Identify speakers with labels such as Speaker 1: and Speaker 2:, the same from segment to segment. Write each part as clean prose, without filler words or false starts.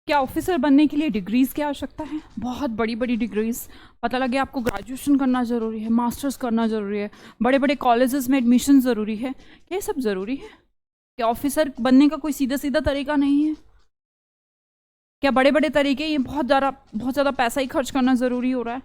Speaker 1: क्या ऑफिसर बनने के लिए डिग्रीज़ की आवश्यकता है? बहुत बड़ी बड़ी डिग्रीज़। पता लगे आपको ग्रेजुएशन करना ज़रूरी है, मास्टर्स करना ज़रूरी है, बड़े बड़े कॉलेजेस में एडमिशन ज़रूरी है। क्या ये सब ज़रूरी है? क्या ऑफिसर बनने का कोई सीधा सीधा तरीका नहीं है? क्या बड़े बड़े तरीके, ये बहुत ज़्यादा पैसा ही खर्च करना ज़रूरी हो रहा है?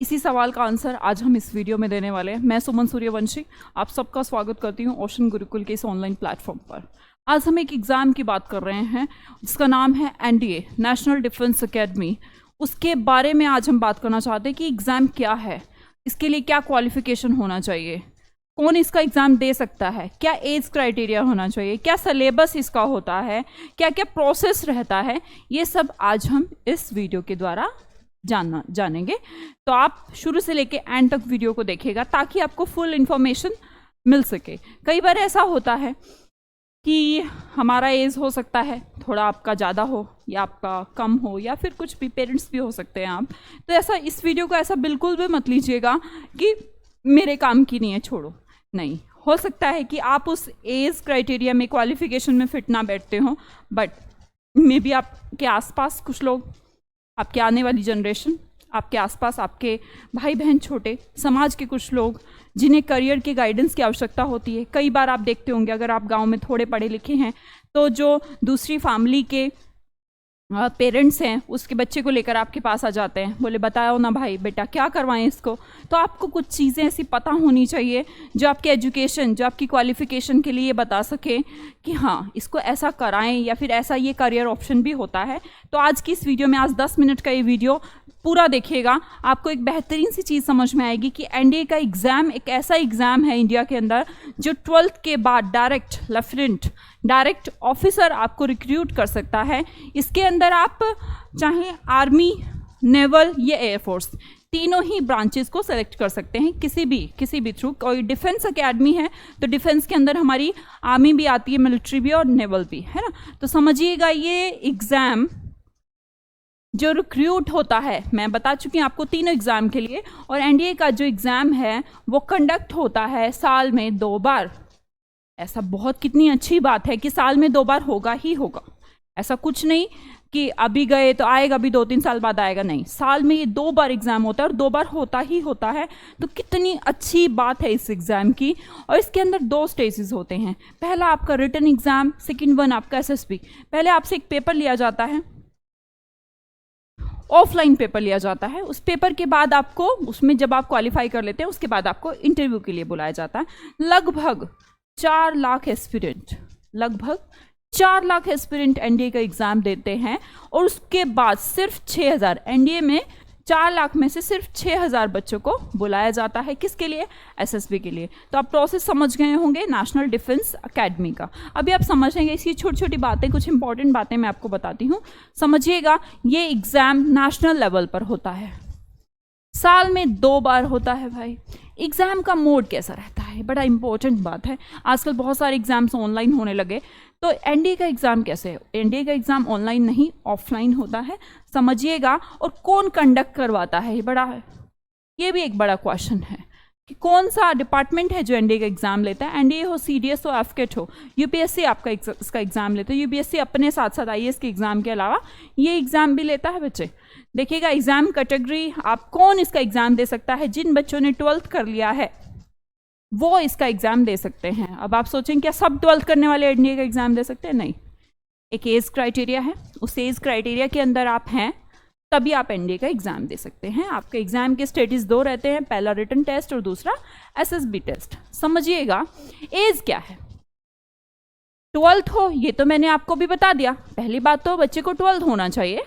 Speaker 1: इसी सवाल का आंसर आज हम इस वीडियो में देने वाले हैं। मैं सुमन सूर्यवंशी आप सबका स्वागत करती हूँ ओशन गुरुकुल के इस ऑनलाइन प्लेटफॉर्म पर। आज हम एक एग्ज़ाम की बात कर रहे हैं जिसका नाम है एनडीए, नेशनल डिफेंस एकेडमी। उसके बारे में आज हम बात करना चाहते हैं कि एग्ज़ाम क्या है, इसके लिए क्या क्वालिफिकेशन होना चाहिए, कौन इसका एग्ज़ाम दे सकता है, क्या एज क्राइटेरिया होना चाहिए, क्या सिलेबस इसका होता है, क्या क्या प्रोसेस रहता है, ये सब आज हम इस वीडियो के द्वारा जानेंगे। तो आप शुरू से लेके एंड तक वीडियो को देखिएगा ताकि आपको फुल इंफॉर्मेशन मिल सके। कई बार ऐसा होता है कि हमारा एज हो सकता है थोड़ा आपका ज़्यादा हो या आपका कम हो, या फिर कुछ भी पेरेंट्स भी हो सकते हैं आप। तो ऐसा इस वीडियो को ऐसा बिल्कुल भी मत लीजिएगा कि मेरे काम की नहीं है, छोड़ो। नहीं, हो सकता है कि आप उस एज क्राइटेरिया में, क्वालिफिकेशन में फिट ना बैठते हो, बट मे बी आपके आसपास कुछ लोग, आपके आने वाली जनरेशन, आपके आसपास आपके भाई बहन, छोटे समाज के कुछ लोग जिन्हें करियर के गाइडेंस की आवश्यकता होती है। कई बार आप देखते होंगे, अगर आप गांव में थोड़े पढ़े लिखे हैं तो जो दूसरी फैमिली के पेरेंट्स हैं उसके बच्चे को लेकर आपके पास आ जाते हैं, बोले बताओ ना भाई बेटा क्या करवाएं इसको। तो आपको कुछ चीज़ें ऐसी पता होनी चाहिए जो आपके एजुकेशन, जो आपकी क्वालिफिकेशन के लिए बता सके कि हाँ इसको ऐसा कराएं या फिर ऐसा ये करियर ऑप्शन भी होता है। तो आज की इस वीडियो में, आज 10 मिनट का ये वीडियो पूरा देखिएगा, आपको एक बेहतरीन सी चीज़ समझ में आएगी कि एनडीए का एग्ज़ाम एक ऐसा एग्ज़ाम है इंडिया के अंदर जो 12th के बाद डायरेक्ट लेफ्टिनेंट, डायरेक्ट ऑफिसर आपको रिक्रूट कर सकता है। इसके अंदर आप चाहे आर्मी, नेवल या एयरफोर्स, तीनों ही ब्रांचेस को सेलेक्ट कर सकते हैं किसी भी थ्रू। कोई डिफेंस एकेडमी है तो डिफेंस के अंदर हमारी आर्मी भी आती है, मिलिट्री भी और नेवल भी, है ना। तो समझिएगा ये एग्ज़ाम जो रिक्रूट होता है, मैं बता चुकी हूँ आपको तीनों एग्ज़ाम के लिए, और एनडीए का जो एग्ज़ाम है वो कंडक्ट होता है साल में 2 बार। ऐसा बहुत कितनी अच्छी बात है कि साल में 2 बार होगा ही होगा। ऐसा कुछ नहीं कि अभी गए तो आएगा, अभी 2-3 साल बाद आएगा, नहीं, साल में ये 2 बार एग्ज़ाम होता है और 2 बार होता ही होता है। तो कितनी अच्छी बात है इस एग्ज़ाम की। और इसके अंदर 2 स्टेजेस होते हैं। पहला आपका रिटन एग्ज़ाम, सेकेंड वन आपका एसएसबी। पहले आपसे एक पेपर लिया जाता है, ऑफलाइन पेपर लिया जाता है। उस पेपर के बाद आपको, उसमें जब आप क्वालिफाई कर लेते हैं उसके बाद आपको इंटरव्यू के लिए बुलाया जाता है। लगभग 4 लाख एस्पिरेंट एनडीए का एग्ज़ाम देते हैं, और उसके बाद सिर्फ 6000, एनडीए में 4 लाख में से सिर्फ 6000 बच्चों को बुलाया जाता है। किसके लिए? एसएसबी के लिए। तो आप प्रोसेस समझ गए होंगे नेशनल डिफेंस एकेडमी का। अभी आप समझेंगे इसकी छोटी छोटी बातें, कुछ इंपॉर्टेंट बातें मैं आपको बताती हूँ, समझिएगा। ये एग्ज़ाम नेशनल लेवल पर होता है, साल में 2 बार होता है भाई। एग्ज़ाम का मोड कैसा रहता है, बड़ा इंपॉर्टेंट बात है। आजकल बहुत सारे एग्ज़ाम्स ऑनलाइन होने लगे, तो एनडीए का एग्ज़ाम कैसे है? एनडीए का एग्ज़ाम ऑनलाइन नहीं, ऑफलाइन होता है, समझिएगा। और कौन कंडक्ट करवाता है, ये भी एक बड़ा क्वेश्चन है कि कौन सा डिपार्टमेंट है जो एनडीए का एग्ज़ाम लेता है। एनडीए हो, सीडीएस हो, एफकेट हो, यूपीएससी आपका इसका एग्ज़ाम लेता है। यूपीएससी अपने साथ साथ आईएएस के एग्ज़ाम के अलावा ये एग्ज़ाम भी लेता है बच्चे। देखिएगा एग्ज़ाम कैटेगरी, आप कौन इसका एग्ज़ाम दे सकता है? जिन बच्चों ने 12th कर लिया है वो इसका एग्ज़ाम दे सकते हैं। अब आप सोचेंगे क्या सब 12th करने वाले एनडीए का एग्ज़ाम दे सकते हैं? नहीं, एक एज क्राइटेरिया है, उस एज क्राइटेरिया के अंदर आप हैं तभी आप एनडीए का एग्ज़ाम दे सकते हैं। आपके एग्ज़ाम के स्टेटस 2 रहते हैं, पहला रिटन टेस्ट और दूसरा एसएसबी टेस्ट। समझिएगा एज क्या है। 12th हो, ये तो मैंने आपको भी बता दिया। पहली बात तो बच्चे को 12th होना चाहिए।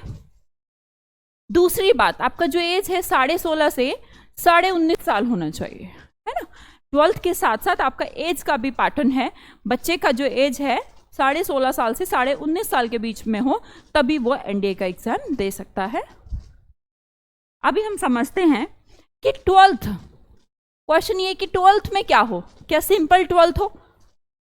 Speaker 1: दूसरी बात, आपका जो एज है 16.5 से 19.5 साल होना चाहिए, है ना। 12th के साथ साथ आपका एज का भी पैटर्न है। बच्चे का जो एज है 16.5 साल से 19.5 साल के बीच में हो तभी वो एनडीए का एग्ज़ाम दे सकता है। अभी हम समझते हैं कि 12th, क्वेश्चन ये कि 12th में क्या हो, क्या सिंपल 12th हो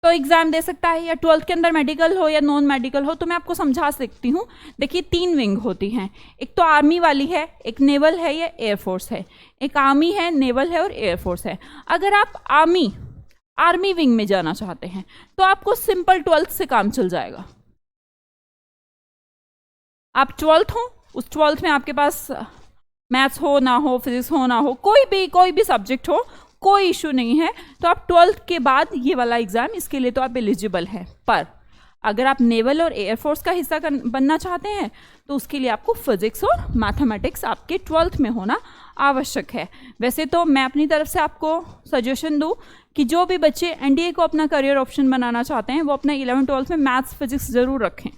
Speaker 1: तो एग्ज़ाम दे सकता है, या 12th के अंदर मेडिकल हो या नॉन मेडिकल हो। तो मैं आपको समझा सकती हूँ। देखिए 3 विंग होती हैं, एक तो आर्मी वाली है, एक नेवल है या एयरफोर्स है। एक आर्मी है, नेवल है और एयरफोर्स है। अगर आप आर्मी विंग में जाना चाहते हैं तो आपको सिंपल 12th से काम चल जाएगा। आप 12th हो, उस 12th में आपके पास मैथ्स हो ना हो, फिजिक्स हो ना हो, कोई भी सब्जेक्ट हो, कोई इशू नहीं है, तो आप 12th के बाद ये वाला एग्ज़ाम, इसके लिए तो आप एलिजिबल हैं। पर अगर आप नेवल और एयरफोर्स का हिस्सा बनना चाहते हैं तो उसके लिए आपको फिजिक्स और मैथमेटिक्स आपके 12th में होना आवश्यक है। वैसे तो मैं अपनी तरफ से आपको सजेशन दूं कि जो भी बच्चे एनडीए को अपना करियर ऑप्शन बनाना चाहते हैं वो अपना 11th-12th में मैथ्स फिजिक्स ज़रूर रखें,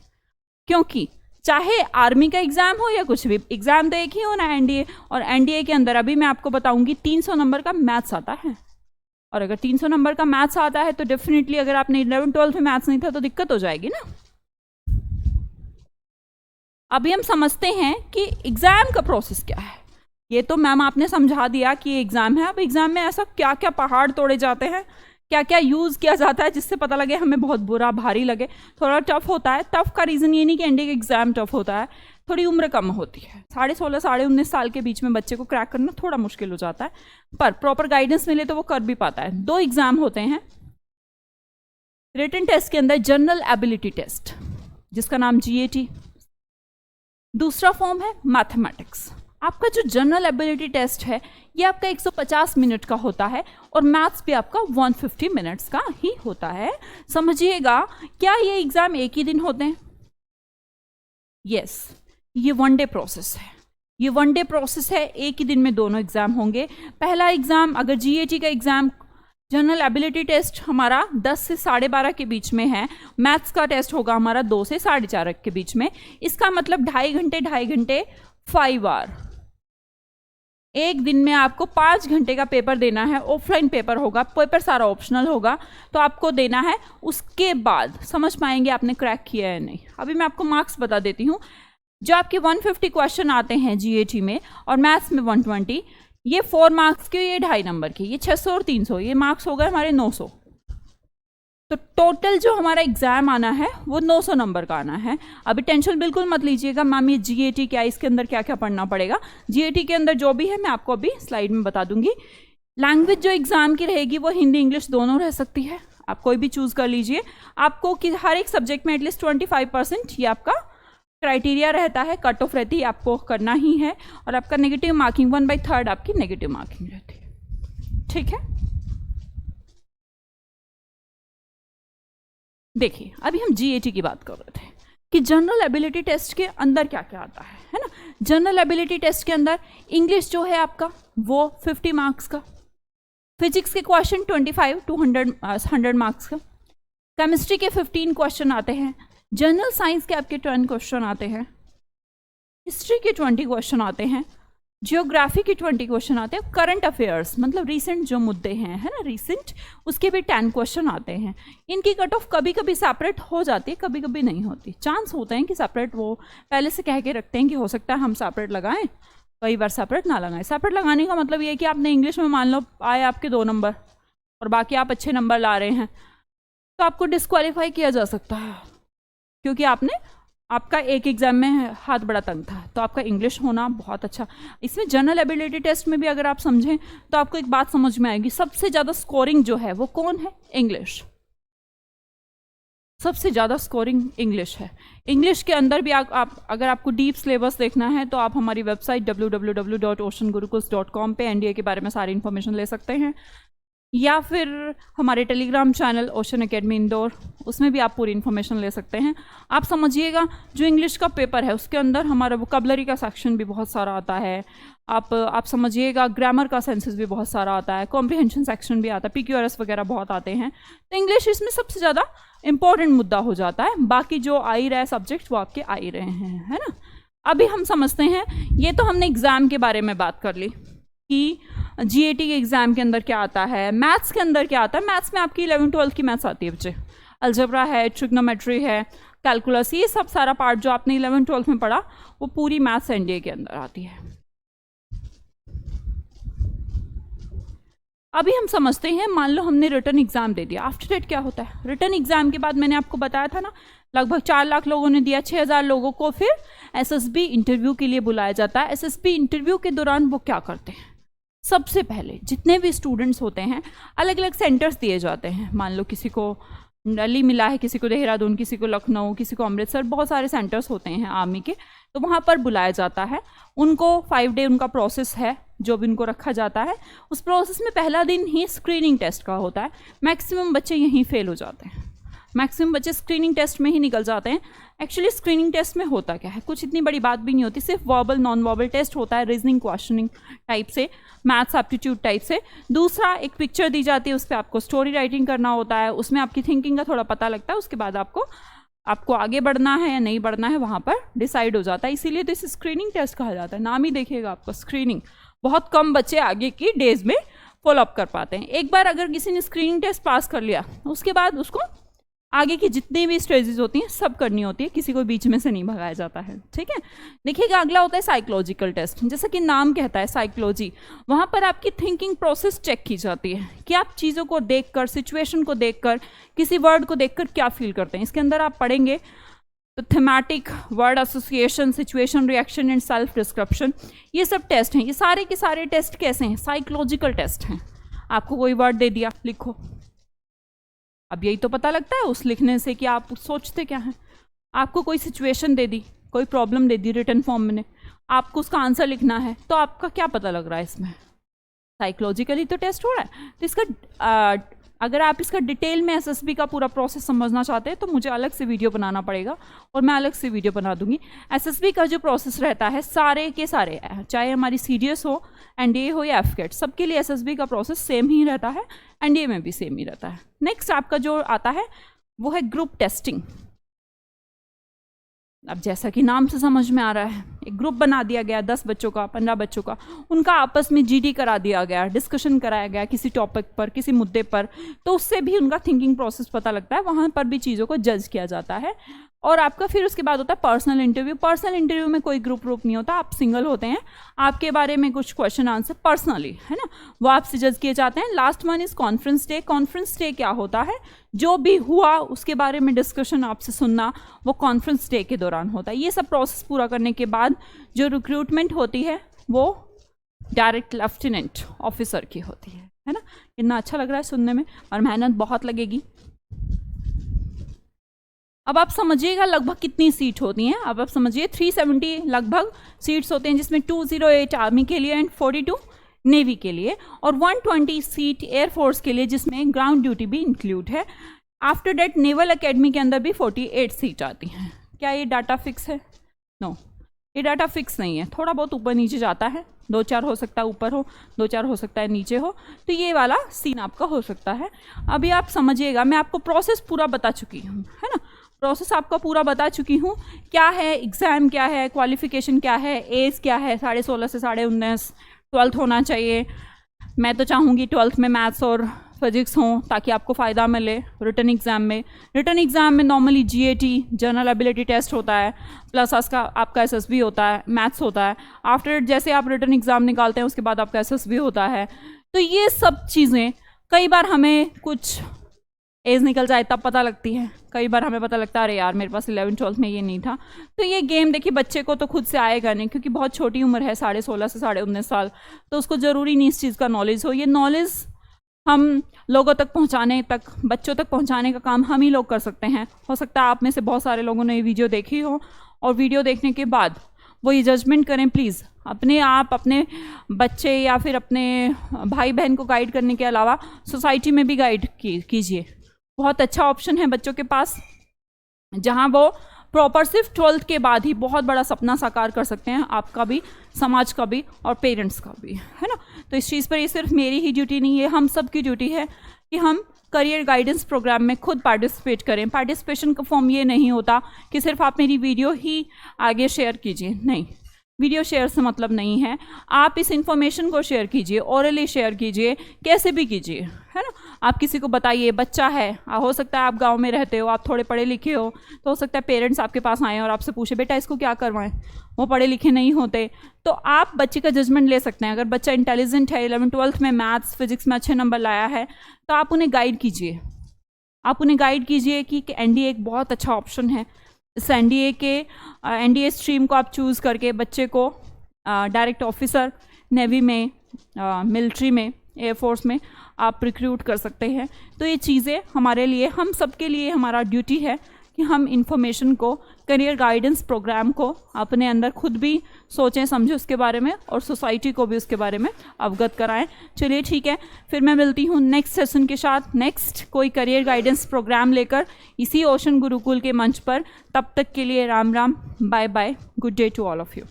Speaker 1: क्योंकि चाहे आर्मी का एग्ज़ाम हो या कुछ भी एग्ज़ाम तो एक ही हो ना एनडीए, और एनडीए के अंदर अभी मैं आपको बताऊंगी 300 नंबर का मैथ्स आता है, और अगर 300 नंबर का मैथ्स आता है तो डेफिनेटली अगर आपने 11th-12th में मैथ्स नहीं था तो दिक्कत हो जाएगी ना। अभी हम समझते हैं कि एग्ज़ाम का प्रोसेस क्या है। ये तो मैम आपने समझा दिया कि एग्ज़ाम है। अब एग्ज़ाम में ऐसा क्या क्या पहाड़ तोड़े जाते हैं, क्या क्या यूज़ किया जाता है जिससे पता लगे हमें बहुत बुरा भारी लगे, थोड़ा टफ होता है। टफ का रीज़न ये नहीं कि एनडीए का एग्ज़ाम टफ होता है, थोड़ी उम्र कम होती है, 16.5 साढ़े 19 साल के बीच में बच्चे को क्रैक करना थोड़ा मुश्किल हो जाता है, पर प्रॉपर गाइडेंस मिले तो वो कर भी पाता है। 2 एग्ज़ाम होते हैं रिटन टेस्ट के अंदर, जनरल एबिलिटी टेस्ट जिसका नाम जीएटी, दूसरा फॉर्म है मैथमेटिक्स। आपका जो जनरल एबिलिटी टेस्ट है ये आपका 150 मिनट का होता है और मैथ्स भी आपका 150 मिनट्स का ही होता है। समझिएगा, क्या ये एग्ज़ाम एक ही दिन होते हैं? यस, ये 1 डे प्रोसेस है। ये 1 डे प्रोसेस है, एक ही दिन में दोनों एग्ज़ाम होंगे। पहला एग्ज़ाम अगर जीएटी का एग्ज़ाम जनरल एबिलिटी टेस्ट हमारा 10 से 12:30 के बीच में है, मैथ्स का टेस्ट होगा हमारा 2 से 4:30 के बीच में। इसका मतलब 2.5 घंटे 5 आवर, एक दिन में आपको 5 घंटे का पेपर देना है। ऑफलाइन पेपर होगा, पेपर सारा ऑप्शनल होगा, तो आपको देना है। उसके बाद समझ पाएंगे आपने क्रैक किया है नहीं। अभी मैं आपको मार्क्स बता देती हूँ। जो आपके 150 क्वेश्चन आते हैं जीएटी में और मैथ्स में 120, ये 4 मार्क्स के, ये 2.5 नंबर के, ये 600 और 300, ये मार्क्स हो गए हमारे 900। तो टोटल जो हमारा एग्जाम आना है वो 900 नंबर का आना है। अभी टेंशन बिल्कुल मत लीजिएगा मैम ये जीएटी क्या है, इसके अंदर क्या क्या पढ़ना पड़ेगा। जीएटी के अंदर जो भी है मैं आपको अभी स्लाइड में बता दूंगी। लैंग्वेज जो एग्जाम की रहेगी वो हिंदी इंग्लिश दोनों रह सकती है, आप कोई भी चूज कर लीजिए। आपको कि हर एक सब्जेक्ट में एटलीस्ट 25% ये आपका क्राइटेरिया रहता है, कट ऑफ रहती है, आपको करना ही है। और आपका नेगेटिव मार्किंग 1/3 आपकी नेगेटिव मार्किंग रहती है। ठीक है, देखिए अभी हम जीएटी की बात कर रहे थे कि जनरल एबिलिटी टेस्ट के अंदर क्या क्या आता है ना। जनरल एबिलिटी टेस्ट के अंदर इंग्लिश जो है आपका वो 50 मार्क्स का, फिजिक्स के क्वेश्चन 25 to 100 मार्क्स का, केमिस्ट्री के 15 क्वेश्चन आते हैं, जनरल साइंस के आपके 10 क्वेश्चन आते हैं, हिस्ट्री के 20 क्वेश्चन आते हैं, जियोग्राफी के 20 क्वेश्चन आते हैं, करंट अफेयर्स मतलब रीसेंट जो मुद्दे हैं है ना रीसेंट, उसके भी 10 क्वेश्चन आते हैं। इनकी कट ऑफ कभी कभी सेपरेट हो जाती है, कभी कभी नहीं होती। चांस होते हैं कि सेपरेट वो पहले से कह के रखते हैं कि हो सकता है हम सेपरेट लगाएं, कई बार सेपरेट ना लगाएं। सेपरेट लगाने का मतलब ये है कि आपने इंग्लिश में मान लो आए आपके 2 नंबर और बाकी आप अच्छे नंबर ला रहे हैं तो आपको डिस्क्वालीफाई किया जा सकता है, क्योंकि आपका एक एग्जाम में हाथ बड़ा तंग था। तो आपका इंग्लिश होना बहुत अच्छा। इसमें जनरल एबिलिटी टेस्ट में भी अगर आप समझें तो आपको एक बात समझ में आएगी, सबसे ज़्यादा स्कोरिंग जो है वो कौन है? इंग्लिश। सबसे ज़्यादा स्कोरिंग इंग्लिश है। इंग्लिश के अंदर भी आप अगर आपको डीप सिलेबस देखना है तो आप हमारी वेबसाइट www.oceangurukuls.com पे एनडीए के बारे में सारी इन्फॉर्मेशन ले सकते हैं, या फिर हमारे Telegram channel ocean academy Indore, उसमें भी आप पूरी इन्फॉर्मेशन ले सकते हैं। आप समझिएगा जो इंग्लिश का पेपर है उसके अंदर हमारा वोकैबुलरी का सेक्शन भी बहुत सारा आता है। आप समझिएगा ग्रामर का सेंसेस भी बहुत सारा आता है, कॉम्प्रिहेंशन सेक्शन भी आता है, PQRS वगैरह बहुत आते हैं। तो इंग्लिश इसमें सबसे ज़्यादा इंपॉर्टेंट मुद्दा हो जाता है। बाकी जो आ ही रहा है सब्जेक्ट वो आपके आ ही रहे हैं, है ना। अभी हम समझते हैं, ये तो हमने एग्ज़ाम के बारे में बात कर ली कि जीएटी के एग्ज़ाम के अंदर क्या आता है, मैथ्स के अंदर क्या आता है। मैथ्स में आपकी 11th-12th की मैथ्स आती है बच्चे, अलजेब्रा है, ट्रिग्नोमेट्री है, कैलकुलस, ये सब सारा पार्ट जो आपने 11th-12th में पढ़ा वो पूरी मैथ्स एनडीए के अंदर आती है। अभी हम समझते हैं, मान लो हमने रिटर्न एग्जाम दे दिया, आफ्टर डेट क्या होता है। रिटर्न एग्जाम के बाद मैंने आपको बताया था ना, लगभग 4 लाख लोगों ने दिया, 6000 लोगों को फिर एसएसबी इंटरव्यू के लिए बुलाया जाता है। एसएसबी इंटरव्यू के दौरान वो क्या करते हैं, सबसे पहले जितने भी स्टूडेंट्स होते हैं अलग अलग सेंटर्स दिए जाते हैं। मान लो किसी को दिल्ली मिला है, किसी को देहरादून, किसी को लखनऊ, किसी को अमृतसर, बहुत सारे सेंटर्स होते हैं आर्मी के, तो वहाँ पर बुलाया जाता है उनको। 5 डे उनका प्रोसेस है जो भी उनको रखा जाता है। उस प्रोसेस में पहला दिन ही स्क्रीनिंग टेस्ट का होता है। मैक्सिमम बच्चे यहीं फेल हो जाते हैं, मैक्सिमम बच्चे स्क्रीनिंग टेस्ट में ही निकल जाते हैं। एक्चुअली स्क्रीनिंग टेस्ट में होता क्या है, कुछ इतनी बड़ी बात भी नहीं होती, सिर्फ वर्बल नॉन वर्बल टेस्ट होता है, रीजनिंग क्वेश्चनिंग टाइप से, मैथ्स एप्टीट्यूड टाइप से। दूसरा, एक पिक्चर दी जाती है, उस पर आपको स्टोरी राइटिंग करना होता है, उसमें आपकी थिंकिंग का थोड़ा पता लगता है। उसके बाद आपको आगे बढ़ना है या नहीं बढ़ना है वहाँ पर डिसाइड हो जाता है। इसीलिए तो इसे स्क्रीनिंग टेस्ट कहा जाता है, नाम ही देखिएगा आपका स्क्रीनिंग। बहुत कम बच्चे आगे की डेज में फॉलोअप कर पाते हैं। एक बार अगर किसी ने स्क्रीनिंग टेस्ट पास कर लिया, उसके बाद उसको आगे की जितनी भी स्टेजेस होती हैं सब करनी होती है, किसी को बीच में से नहीं भगाया जाता है, ठीक है। देखिएगा, अगला होता है साइकोलॉजिकल टेस्ट। जैसा कि नाम कहता है साइकोलॉजी, वहाँ पर आपकी थिंकिंग प्रोसेस चेक की जाती है कि आप चीज़ों को देखकर, सिचुएशन को देखकर, किसी वर्ड को देखकर क्या फील करते हैं। इसके अंदर आप पढ़ेंगे तो thematic, word association, situation reaction and self description, ये सब टेस्ट हैं। ये सारे के सारे टेस्ट कैसे हैं? साइकोलॉजिकल टेस्ट हैं। आपको कोई वर्ड दे दिया, लिखो, अब यही तो पता लगता है उस लिखने से कि आप सोचते क्या हैं। आपको कोई सिचुएशन दे दी, कोई प्रॉब्लम दे दी रिटन फॉर्म में, आपको उसका आंसर लिखना है, तो आपका क्या पता लग रहा है इसमें? साइकोलॉजिकली तो टेस्ट हो रहा है। तो इसका अगर आप इसका डिटेल में एसएसबी का पूरा प्रोसेस समझना चाहते हैं तो मुझे अलग से वीडियो बनाना पड़ेगा, और मैं अलग से वीडियो बना दूंगी। एसएसबी का जो प्रोसेस रहता है, सारे के सारे, चाहे हमारी सीडीएस हो, एनडीए हो या एफकेट, सबके लिए एसएसबी का प्रोसेस सेम ही रहता है, एनडीए में भी सेम ही रहता है। नेक्स्ट आपका जो आता है वो है ग्रुप टेस्टिंग। अब जैसा कि नाम से समझ में आ रहा है, एक ग्रुप बना दिया गया 10 बच्चों का, 15 बच्चों का, उनका आपस में जीडी करा दिया गया, डिस्कशन कराया गया किसी टॉपिक पर, किसी मुद्दे पर, तो उससे भी उनका थिंकिंग प्रोसेस पता लगता है, वहाँ पर भी चीज़ों को जज किया जाता है। और आपका फिर उसके बाद होता है पर्सनल इंटरव्यू। पर्सनल इंटरव्यू में कोई ग्रुप नहीं होता, आप सिंगल होते हैं, आपके बारे में कुछ क्वेश्चन आंसर पर्सनली, है ना, वो आपसे जज किए जाते हैं। Last one is conference day. Conference day क्या होता है? जो भी हुआ उसके बारे में डिस्कशन आपसे सुनना, वो कॉन्फ्रेंस डे के दौरान होता है। ये सब प्रोसेस पूरा करने के बाद जो रिक्रूटमेंट होती है वो डायरेक्ट लेफ्टिनेंट ऑफिसर की होती है ना। कितना अच्छा लग रहा है सुनने में, और मेहनत बहुत लगेगी। अब आप समझिएगा लगभग कितनी सीट होती हैं। अब आप समझिए 370 लगभग सीट्स होते हैं, जिसमें 208 आर्मी के लिए एंड 42 नेवी के लिए, और 120 सीट एयरफोर्स के लिए, जिसमें ग्राउंड ड्यूटी भी इंक्लूड है। आफ्टर डेट नेवल एकेडमी के अंदर भी 48 सीट आती हैं। क्या ये डाटा फिक्स है? नो, ये डाटा फिक्स नहीं है, थोड़ा बहुत ऊपर नीचे जाता है, 2-4 हो सकता है ऊपर हो, 2-4 हो सकता है नीचे हो, तो ये वाला सीन आपका हो सकता है। अभी आप समझिएगा, मैं आपको प्रोसेस पूरा बता चुकी हूँ, है ना, प्रोसेस आपका पूरा बता चुकी हूँ। क्या है एग्ज़ाम, क्या है क्वालिफिकेशन, क्या है एज, क्या है 16.5 से 19.5, 12th होना चाहिए। मैं तो चाहूँगी 12th में मैथ्स और फिजिक्स हों ताकि आपको फ़ायदा मिले रिटर्न एग्ज़ाम में। रिटर्न एग्ज़ाम में normally GAT, general ability test होता है, प्लस आपका एसएसबी होता है, मैथ्स होता है। आफ्टर जैसे आप रिटर्न एग्ज़ाम निकालते हैं उसके बाद आपका एसएसबी होता है। तो ये सब चीज़ें कई बार हमें कुछ एज निकल जाए तब पता लगती है, कई बार हमें पता लगता है अरे यार मेरे पास 11th-12th में ये नहीं था। तो ये गेम देखिए बच्चे को तो खुद से आएगा नहीं, क्योंकि बहुत छोटी उम्र है, 16.5 से 19.5 साल, तो उसको ज़रूरी नहीं इस चीज़ का नॉलेज हो। ये नॉलेज हम लोगों तक पहुंचाने तक, बच्चों तक पहुंचाने का काम हम ही लोग कर सकते हैं। हो सकता है आप में से बहुत सारे लोगों ने ये वीडियो देखी हो, और वीडियो देखने के बाद वो ये जजमेंट करें। प्लीज़ अपने आप अपने बच्चे या फिर अपने भाई बहन को गाइड करने के अलावा सोसाइटी में भी गाइड कीजिए। बहुत अच्छा ऑप्शन है बच्चों के पास, जहां वो प्रॉपर सिर्फ 12th के बाद ही बहुत बड़ा सपना साकार कर सकते हैं, आपका भी, समाज का भी, और पेरेंट्स का भी, है ना। तो इस चीज़ पर ये सिर्फ मेरी ही ड्यूटी नहीं है, हम सब की ड्यूटी है कि हम करियर गाइडेंस प्रोग्राम में खुद पार्टिसिपेट करें। पार्टिसिपेशन का फॉर्म ये नहीं होता कि सिर्फ आप मेरी वीडियो ही आगे शेयर कीजिए, नहीं, वीडियो शेयर से मतलब नहीं है। आप इस इंफॉर्मेशन को शेयर कीजिए, ओरली शेयर कीजिए, कैसे भी कीजिए, है ना। आप किसी को बताइए, बच्चा है, हो सकता है आप गांव में रहते हो, आप थोड़े पढ़े लिखे हो, तो हो सकता है पेरेंट्स आपके पास आएँ और आपसे पूछे बेटा इसको क्या करवाएं, वो पढ़े लिखे नहीं होते, तो आप बच्चे का जजमेंट ले सकते हैं। अगर बच्चा इंटेलिजेंट है, 11th-12th में मैथ्स फिजिक्स में अच्छे नंबर लाया है, तो आप उन्हें गाइड कीजिए, आप उन्हें गाइड कीजिए कि एनडीए एक बहुत अच्छा ऑप्शन है। इस एनडीए स्ट्रीम को आप चूज़ करके बच्चे को डायरेक्ट ऑफिसर, नेवी में, मिलिट्री में एयरफोर्स में आप रिक्रूट कर सकते हैं। तो ये चीज़ें हमारे लिए, हम सबके लिए हमारा ड्यूटी है कि हम इंफॉर्मेशन को, करियर गाइडेंस प्रोग्राम को अपने अंदर खुद भी सोचें समझें उसके बारे में, और सोसाइटी को भी उसके बारे में अवगत कराएं। चलिए ठीक है, फिर मैं मिलती हूँ नेक्स्ट सेशन के साथ, नेक्स्ट कोई करियर गाइडेंस प्रोग्राम लेकर इसी ओशन गुरुकुल के मंच पर। तब तक के लिए Ram Ram, bye bye, good day to all of you.